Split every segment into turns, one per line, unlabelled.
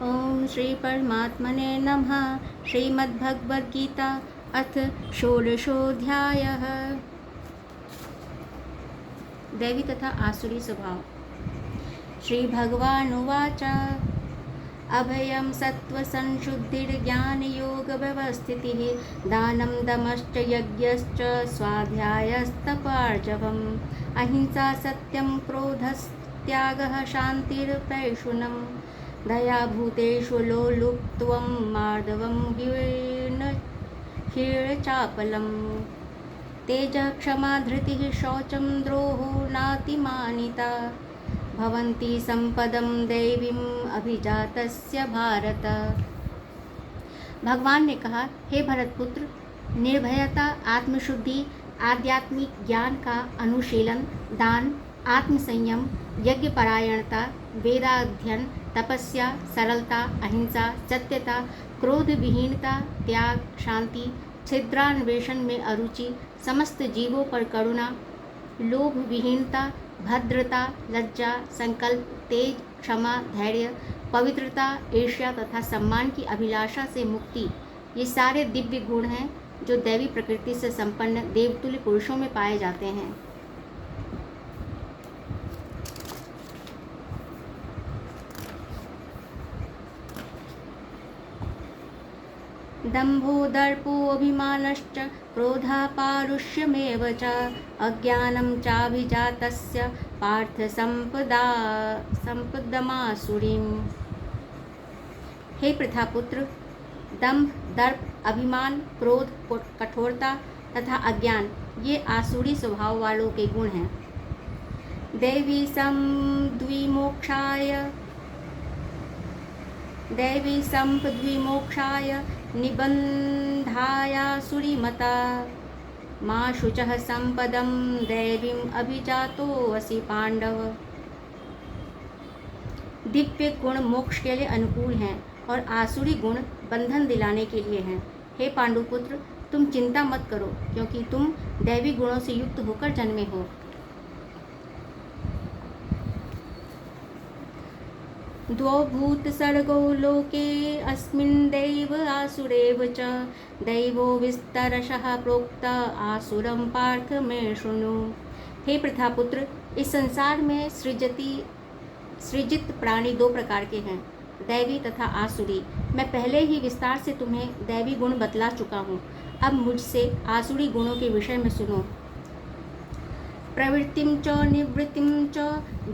ओम श्री परमात्मने नमः। श्रीमद्भगवद्गीता अथ षोडशोऽध्यायः। दैवी तथा आसुरी स्वभाव। श्री भगवानुवाच अभयं सत्त्वसंशुद्धिर्ज्ञानयोगव्यवस्थितिः दानं दमश्च यज्ञश्च स्वाध्यायस्तपार्जवम् अहिंसा सत्यं क्रोधस्त्यागः शान्तिर्पैशुनम् दया भूतेषु लोलुप्त्वं मार्दवं ह्रीर्चापलम् तेजः क्षमा धृतिः शौचं द्रोहो नातिमानिता भवन्ति संपदं दैवीम् अभिजातस्य भारत। भगवान ने कहा, हे भरतपुत्र, निर्भयता, आत्मशुद्धि, आध्यात्मिक ज्ञान का अनुशीलन, दान, आत्मसंयम, यज्ञपरायणता, वेदाध्ययन, तपस्या, सरलता, अहिंसा, सत्यता, क्रोध विहीनता, त्याग, शांति, छिद्रान्वेषण में अरुचि, समस्त जीवों पर करुणा, लोभ विहीनता, भद्रता, लज्जा, संकल्प, तेज, क्षमा, धैर्य, पवित्रता, ईर्ष्या तथा सम्मान की अभिलाषा से मुक्ति, ये सारे दिव्य गुण हैं जो दैवी प्रकृति से संपन्न देवतुल्य पुरुषों में पाए जाते हैं। दम्भो दर्पोऽभिमानश्च क्रोधः पारुष्यमेव च अज्ञानं चाभिजातस्य पार्थ संपदमासुरीम्। हे प्रथापुत्र, दम्भ, दर्प, अभिमान, क्रोध, कठोरता तथा अज्ञान ये आसुरी स्वभाव वालों के गुण हैं। दैवी संपद्विमोक्षाय निबन्धायासुरीमता मा शुचः संपदं दैवीम् अभिजातोऽसि पांडव। दिव्य गुण मोक्ष के लिए अनुकूल हैं और आसुरी गुण बंधन दिलाने के लिए हैं। हे पांडुपुत्र, तुम चिंता मत करो, क्योंकि तुम दैवी गुणों से युक्त होकर जन्मे हो। द्वौ भूत सर्गो लोके अस्मिन् दैव आसुरेव च दैवो विस्तरशः प्रोक्त आसुरं पार्थ मे शृणु। हे प्रथापुत्र, इस संसार में सृजित प्राणी दो प्रकार के हैं, दैवी तथा आसुरी। मैं पहले ही विस्तार से तुम्हें दैवी गुण बतला चुका हूँ। अब मुझसे आसुरी गुणों के विषय में सुनो। प्रवृत्तिं च निवृत्तिं च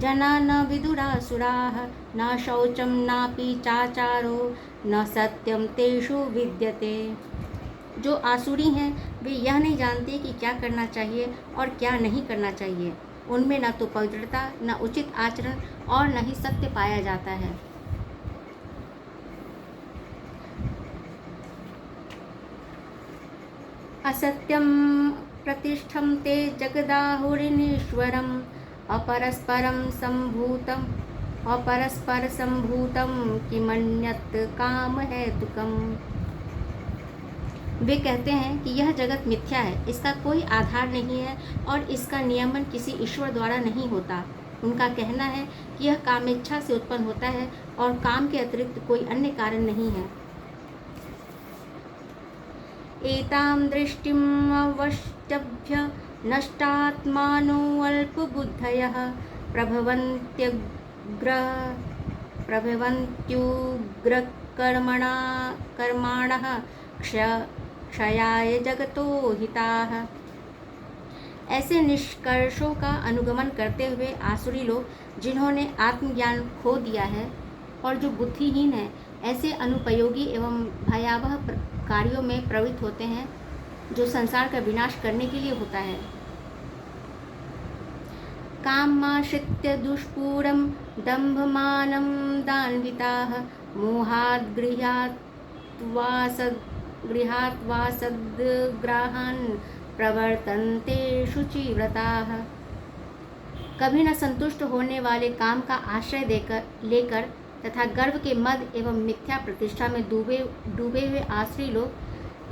जना न विदुरासुराः न शौचं नापि चाचारो न सत्यं तेषु विद्यते। जो आसुरी हैं वे यह नहीं जानते कि क्या करना चाहिए और क्या नहीं करना चाहिए। उनमें न तो पवित्रता, न उचित आचरण और न ही सत्य पाया जाता है। असत्यं प्रतिष्ठं ते जगदाहुरिनीश्वरम् अपरस्परसंभूतं किमन्यत् कामहेतुकम्। वे कहते हैं कि यह जगत मिथ्या है, इसका कोई आधार नहीं है और इसका नियमन किसी ईश्वर द्वारा नहीं होता। उनका कहना है कि यह कामेच्छा से उत्पन्न होता है और काम के अतिरिक्त कोई अन्य कारण नहीं है। एतां दृष्टिम् अवष्टभ्य नष्टात्मानो अल्पबुद्धयः प्रभवन्त्युग्रकर्माणः क्षयाय जगतो हिताः। ऐसे निष्कर्षों का अनुगमन करते हुए आसुरी लोग, जिन्होंने आत्मज्ञान खो दिया है और जो बुद्धिहीन है, ऐसे अनुपयोगी एवं भयावह कार्यों में प्रवृत्त होते हैं जो संसार का विनाश करने के लिए होता है। कामाश्रित्य दुष्पूरं दम्भमानं दान्विताः मोहाद् गृहात् सद्ग्राहान् प्रवर्तन्ते शुचिव्रताः। कभी न संतुष्ट होने वाले काम का आश्रय लेकर तथा गर्व के मद एवं मिथ्या प्रतिष्ठा में डूबे हुए आश्रय लोग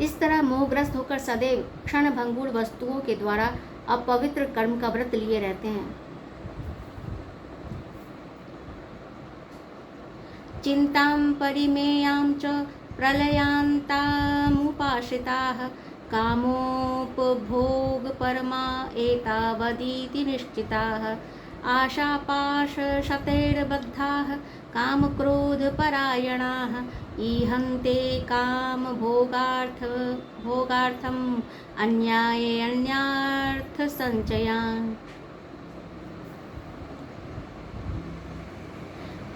इस तरह मोहग्रस्त होकर सदैव क्षणभंगुर वस्तुओं के द्वारा अपवित्र कर्म का व्रत लिए रहते हैं। चिंतां परिमेयां च प्रलयान्तामुपाश्रिताः कामोपभोगपरमा एतावदीति निश्चिताः आशापाशशतैर्बद्धाः कामक्रोधपरायणाः ईहन्ते कामभोगार्थम् अन्याये अन्यार्थसञ्चयान्।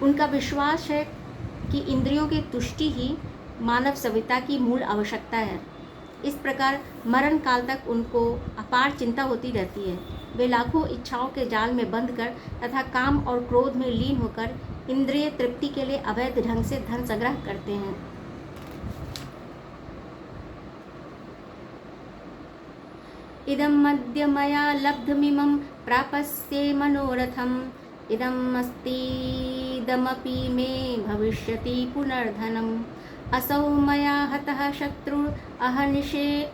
उनका विश्वास है कि इंद्रियों की तुष्टि ही मानव सभ्यता की मूल आवश्यकता है। इस प्रकार मरण काल तक उनको अपार चिंता होती रहती है। वे लाखों इच्छाओं के जाल में बंध कर तथा काम और क्रोध में लीन होकर इंद्रिय तृप्ति के लिए अवैध ढंग से धन संग्रह करते हैं। इदं मद्य मया लब्धमिमं प्रापस्ये मनोरथम् इदम् अस्तीदमपि मे भविष्यति पुनर्धनम् असौ मया हतः शत्रुर्हनिष्ये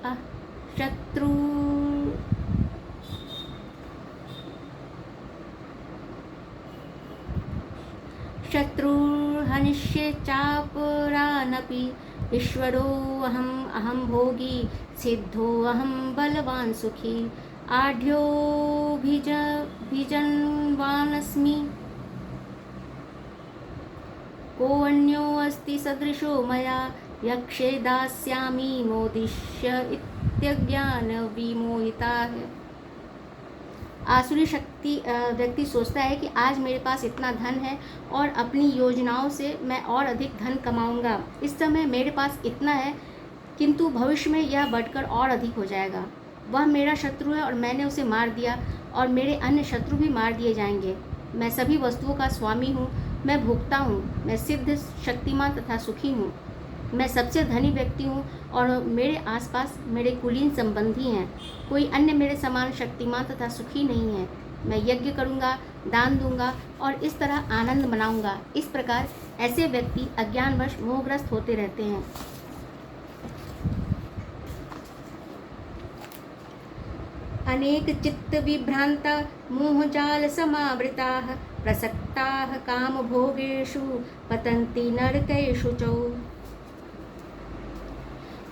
चापरानपि ईश्वरोऽहम् भोगी सिद्धोऽहं बलवान् सुखी आढ्योऽभिजन्वानस्मि कोऽन्योऽस्ति सदृशो मया यक्षे दास्यामि मोदिष्य इत्यज्ञान विमोहिता है। आसुरी व्यक्ति सोचता है कि आज मेरे पास इतना धन है और अपनी योजनाओं से मैं और अधिक धन कमाऊंगा। इस समय मेरे पास इतना है किंतु भविष्य में यह बढ़कर और अधिक हो जाएगा। वह मेरा शत्रु है और मैंने उसे मार दिया और मेरे अन्य शत्रु भी मार दिए जाएंगे। मैं सभी वस्तुओं का स्वामी हूँ, मैं भोक्ता हूँ, मैं सिद्ध शक्तिमान तथा सुखी हूँ, मैं सबसे धनी व्यक्ति हूँ और मेरे आसपास मेरे कुलीन संबंधी हैं। कोई अन्य मेरे समान शक्तिमान तथा सुखी नहीं है। मैं यज्ञ करूँगा, दान दूंगा और इस तरह आनंद मनाऊंगा। इस प्रकार ऐसे व्यक्ति अज्ञानवश मोहग्रस्त होते रहते हैं। अनेक चित्त विभ्रांता मोहजाल समावृताः प्रसक्ताः काम भोगेषु पतन्ति नरकेषु च।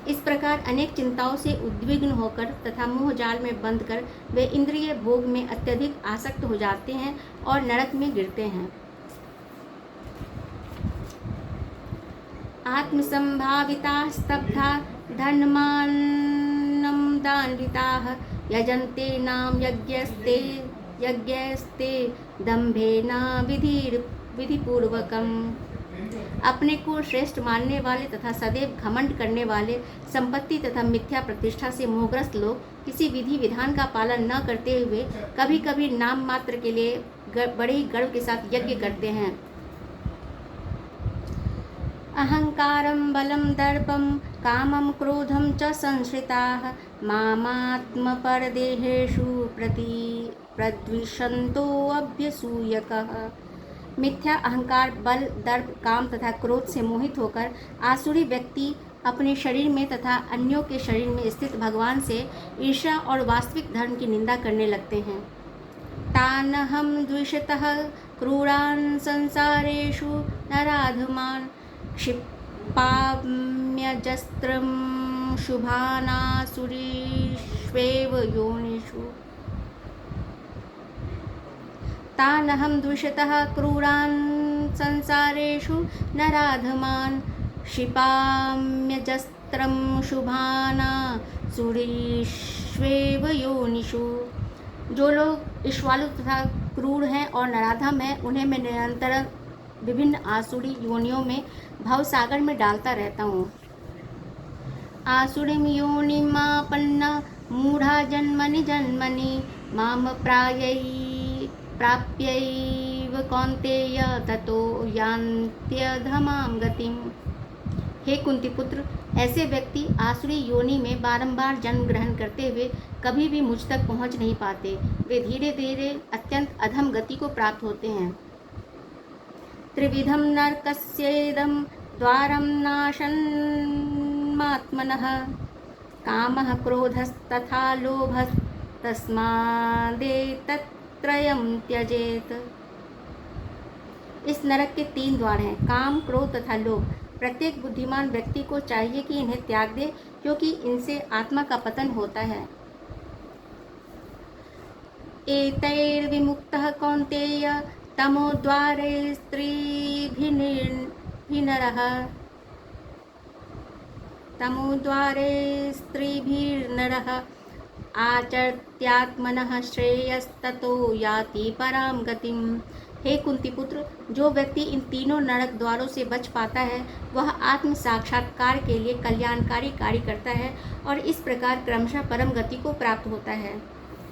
इस प्रकार अनेक चिंताओं से उद्विग्न होकर तथा मोहजाल में बंधकर वे इंद्रिय भोग में अत्यधिक आसक्त हो जाते हैं और नरक में गिरते हैं। आत्मसंभाविताः स्तब्धा धर्मान्नं दान्विताः यजन्ते नाम यज्ञस्ते दम्भेन विधिपूर्वकम्। अपने को श्रेष्ठ मानने वाले तथा सदैव घमंड करने वाले, संपत्ति तथा मिथ्या प्रतिष्ठा से मोहग्रस्त लोग किसी विधि विधान का पालन न करते हुए कभी कभी नाम मात्र के लिए बड़े ही गर्व के साथ यज्ञ करते हैं। अहंकारं बलं दर्पं कामं क्रोधं च संश्रिताः मामात्मपरदेहेषु प्रद्विषन्तो अभ्यसूयकः। मिथ्या अहंकार, बल, दर्प, काम तथा क्रोध से मोहित होकर आसुरी व्यक्ति अपने शरीर में तथा अन्यों के शरीर में स्थित भगवान से ईर्ष्या और वास्तविक धर्म की निंदा करने लगते हैं। तानहं द्विषतः क्रूरान् संसारेषु नराधमान् क्षिपाम्यजस्त्रं शुभानासुरीष्वेव योनिषु। तानहं द्विषतः क्रूरान् संसारेषु नराधमान् क्षिपाम्यजस्त्रं शुभानासुरीष्वेव योनिषु। जो लोग ईश्वालु तथा क्रूर हैं और नराधम हैं, उन्हें मैं निरंतर विभिन्न आसुरी योनियों में भवसागर में डालता रहता हूँ। आसुरीं योनिमापन्ना मूढ़ा जन्मनि जन्मनि माम प्राप्यैव कौन्तेय ततो यान्त्यधमां गतिम्। हे कुंती पुत्र, ऐसे व्यक्ति आसुरी योनि में बारंबार जन्म ग्रहण करते हुए कभी भी मुझ तक पहुँच नहीं पाते। वे धीरे धीरे अत्यंत अधम गति को प्राप्त होते हैं। त्रिविधं नरकस्येदं द्वारं नाशन्मात्मनः कामः क्रोधस्तथा लोभस्तस्मादेतत्त्रयं त्यजेत्। इस नरक के 3 द्वार हैं, काम, क्रोध तथा लोभ। प्रत्येक बुद्धिमान व्यक्ति को चाहिए कि इन्हें त्याग दे, क्योंकि इनसे आत्मा का पतन होता है। एतैर्विमुक्तः कौन्तेय तमोद्वारैस्त्रिभिर्नरः आचर्त्यात्मनः श्रेयस्ततो याति परां गतिम्। हे कुंती पुत्र, जो व्यक्ति इन तीनों नरक द्वारों से बच पाता है वह आत्म साक्षात्कार के लिए कल्याणकारी कार्य करता है और इस प्रकार क्रमशः परम गति को प्राप्त होता है।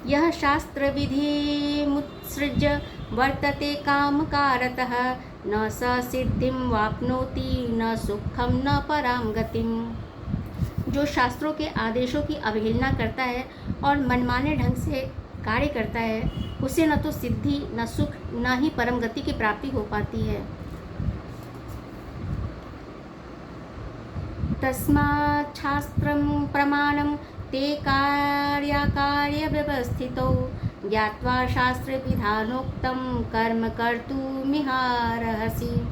यह शास्त्र विधिमुत्सृज्य वर्तते कामकारतः न स सिद्धिं वाप्नोति न सुखम न परां गतिम्। जो शास्त्रों के आदेशों की अवहेलना करता है और मनमाने ढंग से कार्य करता है उसे न तो सिद्धि, न सुख, न ही परम गति की प्राप्ति हो पाती है। तस्मात् शास्त्रं प्रमाणं ते कार्याकार्य व्यवस्थितौ ज्ञात्वा शास्त्र विधानोक्तं कर्म कर्तुमिहार्हसि।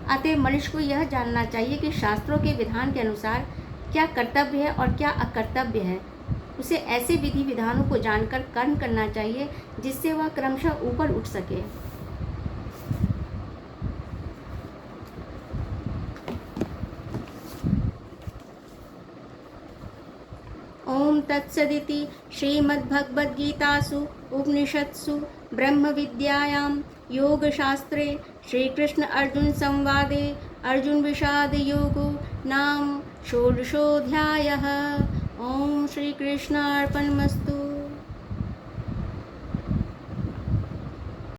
अतः मनुष्य को यह जानना चाहिए कि शास्त्रों के विधान के अनुसार क्या कर्तव्य है और क्या अकर्तव्य है। उसे ऐसे विधि विधानों को जानकर कर्म करना चाहिए जिससे वह क्रमशः ऊपर उठ सके। ओम तत्सदिति श्रीमद्भगवद्गीतासु उपनिषत्सु ब्रह्मविद्यायां योगशास्त्रे श्रीकृष्ण अर्जुन संवादे अर्जुन विषाद योगो नाम षोडशोऽध्यायः। ओम श्री कृष्णार्पणमस्तु।